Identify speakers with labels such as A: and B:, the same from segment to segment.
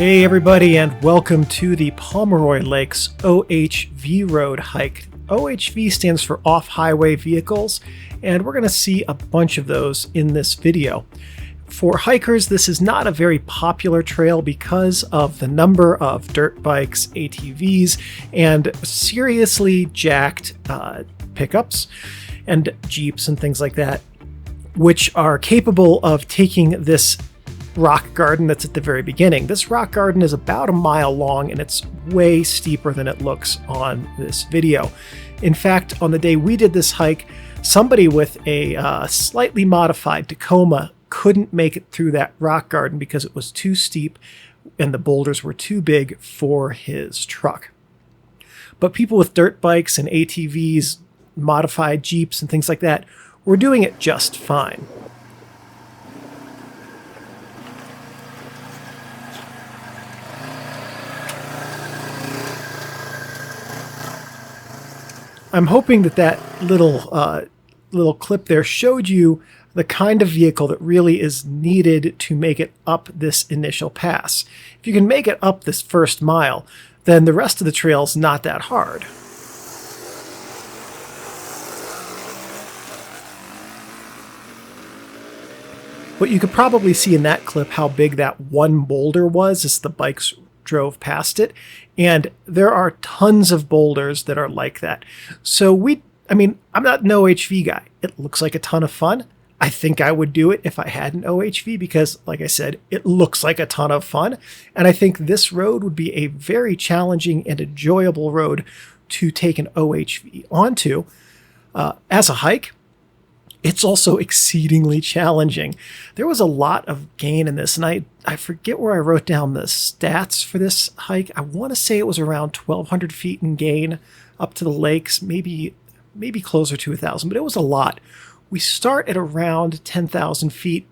A: Hey everybody, and welcome to the Pomeroy Lakes OHV Road hike. OHV stands for off-highway vehicles, and we're going to see a bunch of those in this video. For hikers, this is not a very popular trail because of the number of dirt bikes, ATVs, and seriously jacked pickups and Jeeps and things like that, which are capable of taking this rock garden that's at the very beginning. This rock garden is about a mile long, and it's way steeper than it looks on this video. In fact, on the day we did this hike, somebody with a slightly modified Tacoma couldn't make it through that rock garden because it was too steep and the boulders were too big for his truck. But people with dirt bikes and ATVs, modified Jeeps and things like that were doing it just fine. I'm hoping that little clip there showed you the kind of vehicle that really is needed to make it up this initial pass. If you can make it up this first mile, then the rest of the trail's not that hard. But you could probably see in that clip how big that one boulder was as the bikes drove past it, and there are tons of boulders that are like that. So I'm not an OHV guy. It looks like a ton of fun. I think I would do it if I had an OHV because, like I said, it looks like a ton of fun, and I think this road would be a very challenging and enjoyable road to take an OHV onto. As a hike, it's also exceedingly challenging. There was a lot of gain in this, and I forget where I wrote down the stats for this hike. I want to say it was around 1,200 feet in gain up to the lakes, maybe closer to 1,000, but it was a lot. We start at around 10,000 feet,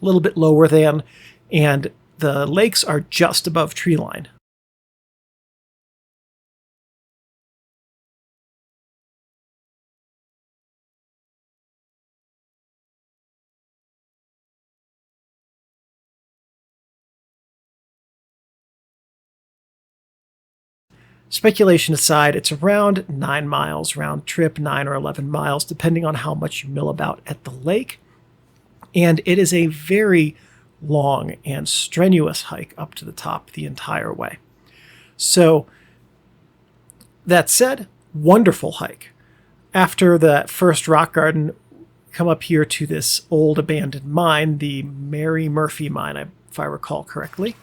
A: a little bit lower than, and the lakes are just above tree line. Speculation aside, it's around 9 miles round trip, 9 or 11 miles, depending on how much you mill about at the lake. And it is a very long and strenuous hike up to the top the entire way. So that said, wonderful hike. After that first rock garden, come up here to this old abandoned mine, the Mary Murphy mine, if I recall correctly.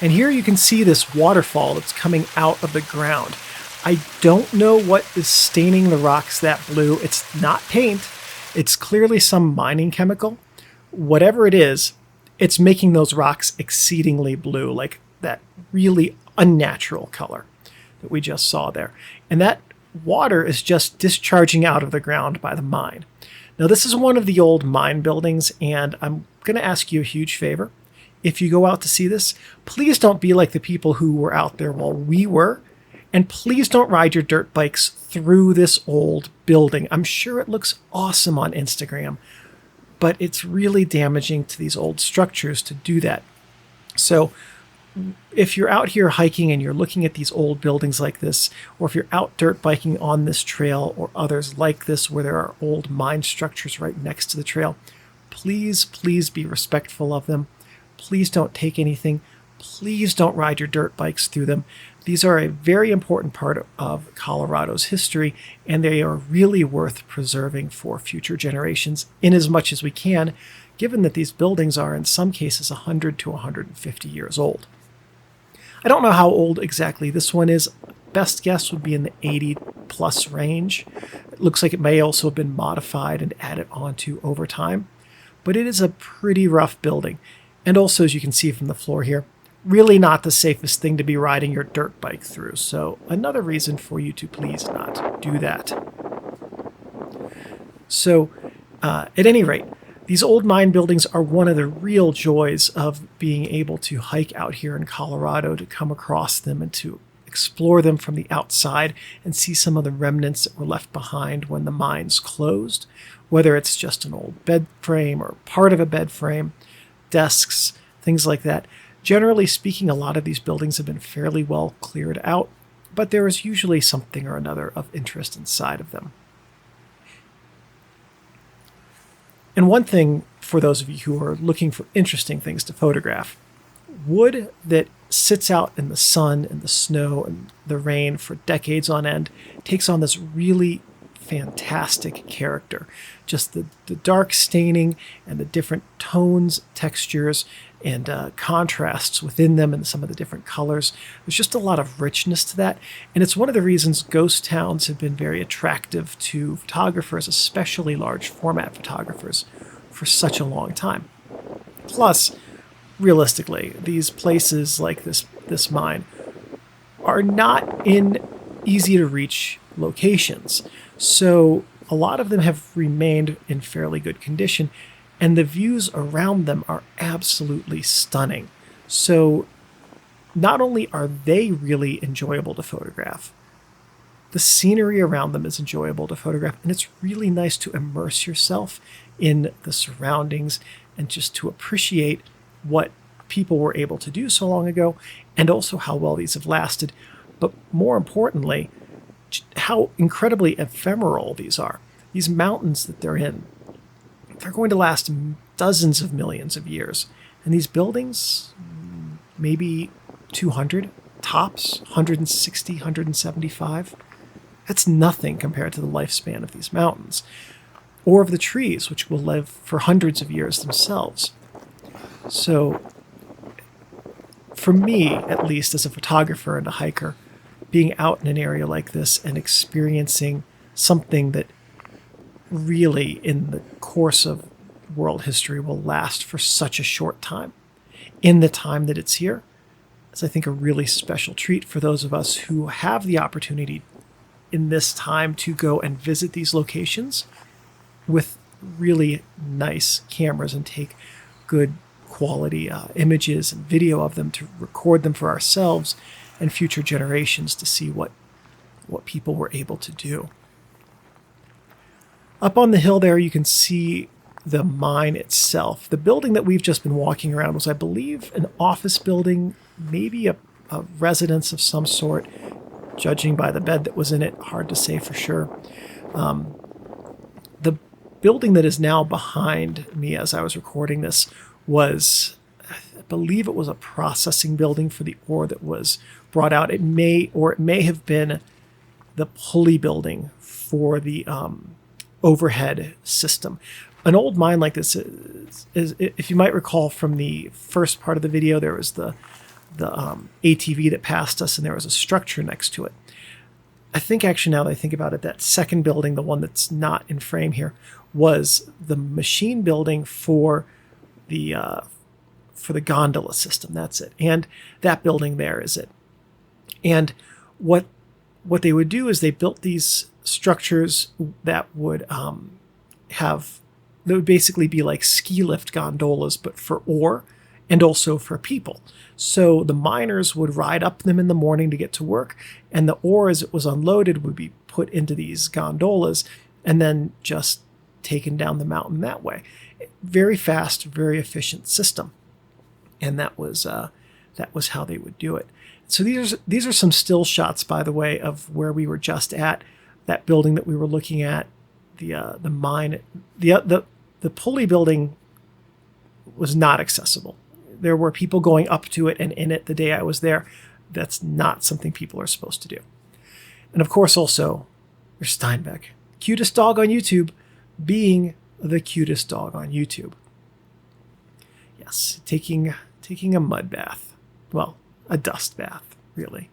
A: And here you can see this waterfall that's coming out of the ground. I don't know what is staining the rocks that blue. It's not paint. It's clearly some mining chemical. Whatever it is, it's making those rocks exceedingly blue, like that really unnatural color that we just saw there. And that water is just discharging out of the ground by the mine. Now, this is one of the old mine buildings, and I'm going to ask you a huge favor. If you go out to see this, please don't be like the people who were out there while we were, and please don't ride your dirt bikes through this old building. I'm sure it looks awesome on Instagram, but it's really damaging to these old structures to do that. So if you're out here hiking and you're looking at these old buildings like this, or if you're out dirt biking on this trail or others like this where there are old mine structures right next to the trail, please be respectful of them. Please don't take anything. Please don't ride your dirt bikes through them. These are a very important part of Colorado's history, and they are really worth preserving for future generations in as much as we can, given that these buildings are in some cases 100 to 150 years old. I don't know how old exactly this one is. Best guess would be in the 80 plus range. It looks like it may also have been modified and added onto over time, but it is a pretty rough building. And also, as you can see from the floor here, really not the safest thing to be riding your dirt bike through. So another reason for you to please not do that. So at any rate, These old mine buildings are one of the real joys of being able to hike out here in Colorado, to come across them and to explore them from the outside and see some of the remnants that were left behind when the mines closed, whether it's just an old bed frame or part of a bed frame, desks, things like that. Generally speaking, a lot of these buildings have been fairly well cleared out, but there is usually something or another of interest inside of them. And one thing for those of you who are looking for interesting things to photograph, wood that sits out in the sun and the snow and the rain for decades on end takes on this really fantastic character. Just the dark staining and the different tones, textures, and contrasts within them and some of the different colors. There's just a lot of richness to that. And it's one of the reasons ghost towns have been very attractive to photographers, especially large format photographers, for such a long time. Plus, realistically, these places like this mine are not in easy to reach locations. So a lot of them have remained in fairly good condition, and the views around them are absolutely stunning. So not only are they really enjoyable to photograph, the scenery around them is enjoyable to photograph, and it's really nice to immerse yourself in the surroundings and just to appreciate what people were able to do so long ago, and also how well these have lasted. But more importantly, how incredibly ephemeral these are. These mountains that they're in, they're going to last dozens of millions of years. And these buildings, maybe 200 tops, 160, 175. That's nothing compared to the lifespan of these mountains, or of the trees, which will live for hundreds of years themselves. So, for me, at least as a photographer and a hiker, being out in an area like this and experiencing something that really, in the course of world history, will last for such a short time, in the time that it's here, is, I think, a really special treat for those of us who have the opportunity in this time to go and visit these locations with really nice cameras and take good quality images and video of them, to record them for ourselves and future generations to see what people were able to do. Up on the hill there, you can see the mine itself. The building that we've just been walking around was, I believe, an office building, maybe a residence of some sort, judging by the bed that was in it. Hard to say for sure. The building that is now behind me as I was recording this was, I believe it was a processing building for the ore that was brought out. It may have been the pulley building for the overhead system. An old mine like this is, if you might recall from the first part of the video, there was the ATV that passed us, and there was a structure next to it. I think, actually, now that I think about it, that second building, the one that's not in frame here, was the machine building for the gondola system. That's it. And that building there is it. And what they would do is they built these structures that would would basically be like ski lift gondolas, but for ore and also for people. So the miners would ride up them in the morning to get to work, and the ore, as it was unloaded, would be put into these gondolas and then just taken down the mountain that way. Very fast, very efficient system. And that was how they would do it. So these are some still shots, by the way, of where we were just at, that building that we were looking at, the mine. The pulley building was not accessible. There were people going up to it and in it the day I was there. That's not something people are supposed to do. And of course, also, there's Steinbeck, cutest dog on YouTube, being the cutest dog on YouTube. Yes, taking a mud bath. Well, a dust bath, really.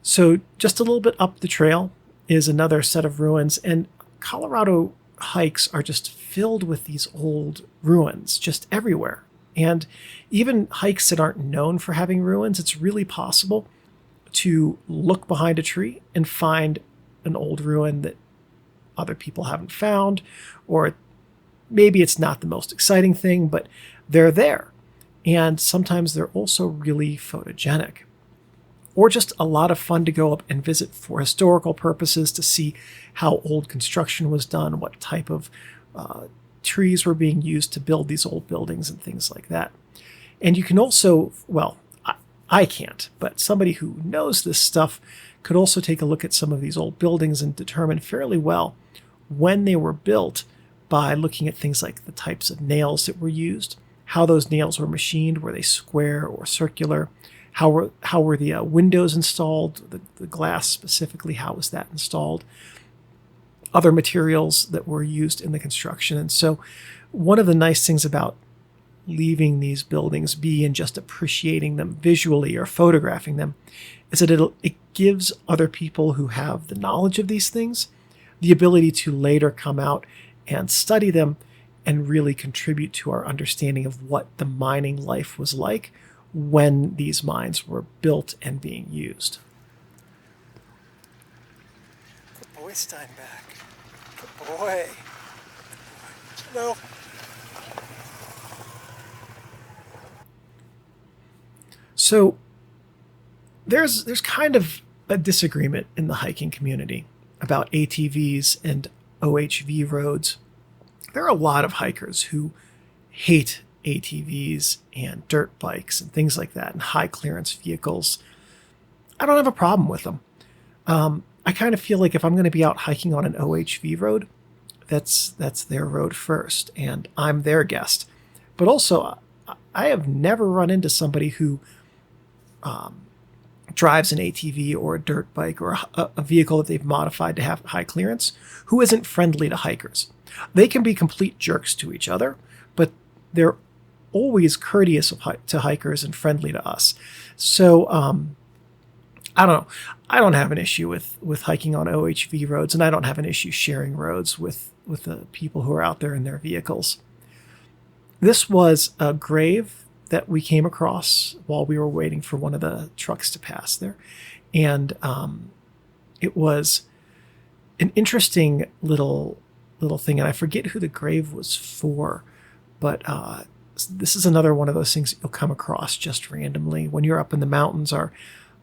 A: So just a little bit up the trail is another set of ruins, and Colorado hikes are just filled with these old ruins just everywhere. And even hikes that aren't known for having ruins, it's really possible to look behind a tree and find an old ruin that other people haven't found, or Maybe it's not the most exciting thing, but they're there. And sometimes they're also really photogenic, or just a lot of fun to go up and visit for historical purposes to see how old construction was done, what type of trees were being used to build these old buildings and things like that. And you can also, well, I can't, but somebody who knows this stuff could also take a look at some of these old buildings and determine fairly well when they were built by looking at things like the types of nails that were used, how those nails were machined, were they square or circular, how were the windows installed, the glass specifically, how was that installed, other materials that were used in the construction. And so one of the nice things about leaving these buildings be and just appreciating them visually or photographing them is that it gives other people who have the knowledge of these things the ability to later come out and study them and really contribute to our understanding of what the mining life was like when these mines were built and being used. Good boy, Steinbeck. Good boy. No. So there's kind of a disagreement in the hiking community about ATVs and OHV roads. There are a lot of hikers who hate ATVs and dirt bikes and things like that and high clearance vehicles. I don't have a problem with them. I kind of feel like if I'm going to be out hiking on an OHV road, that's their road first, and I'm their guest. But also, I have never run into somebody who drives an ATV or a dirt bike or a vehicle that they've modified to have high clearance who isn't friendly to hikers. They can be complete jerks to each other, but they're always courteous to hikers and friendly to us. So I don't know. I don't have an issue with hiking on OHV roads, and I don't have an issue sharing roads with the people who are out there in their vehicles. This was a grave that we came across while we were waiting for one of the trucks to pass there. And it was an interesting little thing, and I forget who the grave was for, but this is another one of those things that you'll come across just randomly when you're up in the mountains, are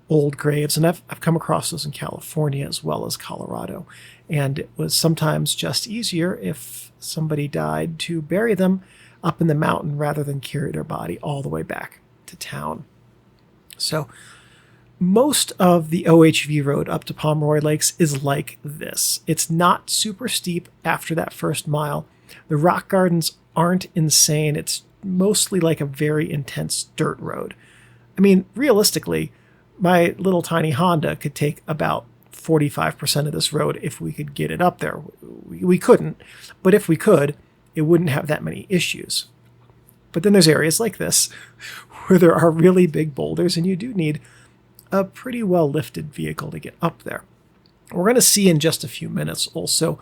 A: old graves. And I've come across those in California as well as Colorado. And it was sometimes just easier if somebody died to bury them up in the mountain rather than carry their body all the way back to town. So most of the OHV road up to Pomeroy Lakes is like this. It's not super steep after that first mile. The rock gardens aren't insane. It's mostly like a very intense dirt road. I mean, realistically, my little tiny Honda could take about 45% of this road if we could get it up there. We couldn't, but if we could, it wouldn't have that many issues. But then there's areas like this where there are really big boulders and you do need a pretty well lifted vehicle to get up there. We're going to see in just a few minutes also,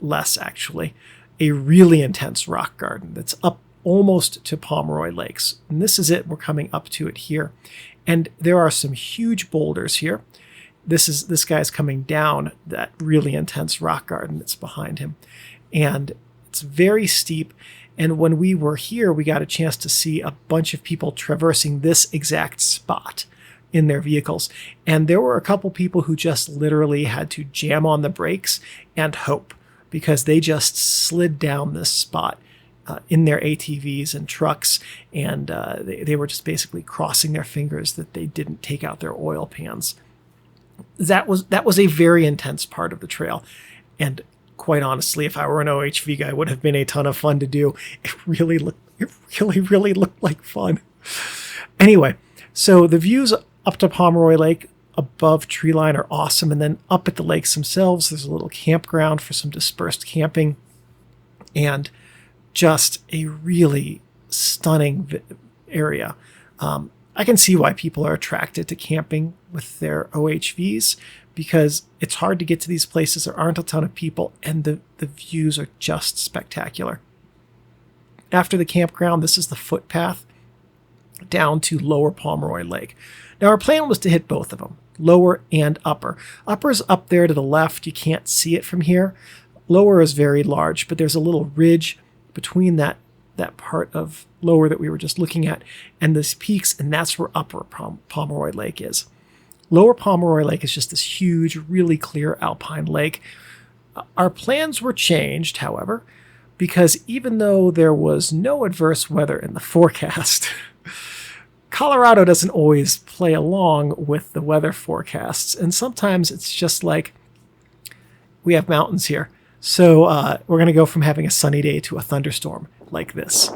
A: less actually, a really intense rock garden that's up almost to Pomeroy Lakes. And this is it. We're coming up to it here. And there are some huge boulders here. This guy's coming down that really intense rock garden that's behind him. And it's very steep, and when we were here, we got a chance to see a bunch of people traversing this exact spot in their vehicles. And there were a couple people who just literally had to jam on the brakes and hope, because they just slid down this spot in their ATVs and trucks, and they were just basically crossing their fingers that they didn't take out their oil pans. That was a very intense part of the trail, and quite honestly, if I were an OHV guy, it would have been a ton of fun to do. It really looked like fun. Anyway, so the views up to Pomeroy Lake above treeline are awesome. And then up at the lakes themselves, there's a little campground for some dispersed camping, and just a really stunning area. I can see why people are attracted to camping with their OHVs, because it's hard to get to these places. There aren't a ton of people, and the views are just spectacular. After the campground, this is the footpath down to Lower Pomeroy Lake. Now, our plan was to hit both of them, lower and upper. Upper's up there to the left. You can't see it from here. Lower is very large, but there's a little ridge between that part of lower that we were just looking at and these peaks, and that's where upper Pomeroy Lake is. Lower Pomeroy Lake is just this huge, really clear alpine lake. Our plans were changed, however, because even though there was no adverse weather in the forecast, Colorado doesn't always play along with the weather forecasts, and sometimes it's just like we have mountains here. So we're going to go from having a sunny day to a thunderstorm like this.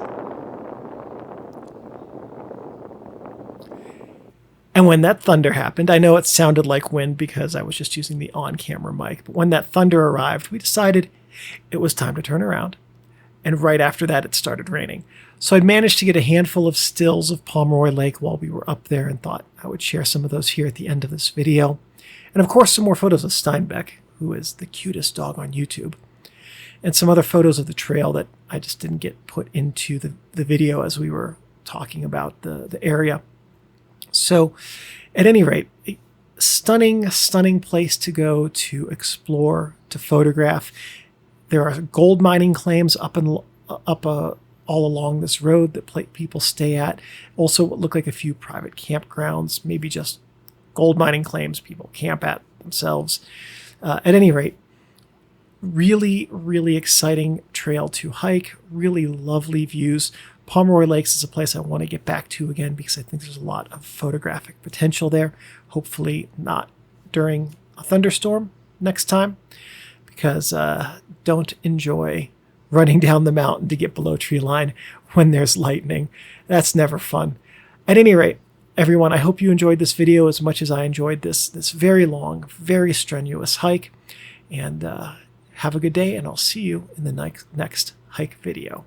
A: And when that thunder happened, I know it sounded like wind because I was just using the on-camera mic, but when that thunder arrived, we decided it was time to turn around. And right after that, it started raining. So I'd managed to get a handful of stills of Pomeroy Lake while we were up there and thought I would share some of those here at the end of this video. And of course, some more photos of Steinbeck, who is the cutest dog on YouTube, and some other photos of the trail that I just didn't get put into the video as we were talking about the area. So at any rate, a stunning, stunning place to go, to explore, to photograph. There are gold mining claims up all along this road that people stay at. Also what look like a few private campgrounds, maybe just gold mining claims people camp at themselves. At any rate, really, really exciting trail to hike, really lovely views. Pomeroy Lakes is a place I want to get back to again because I think there's a lot of photographic potential there. Hopefully not during a thunderstorm next time, because don't enjoy running down the mountain to get below tree line when there's lightning. That's never fun. At any rate, everyone, I hope you enjoyed this video as much as I enjoyed this very long, very strenuous hike. And have a good day, and I'll see you in the next hike video.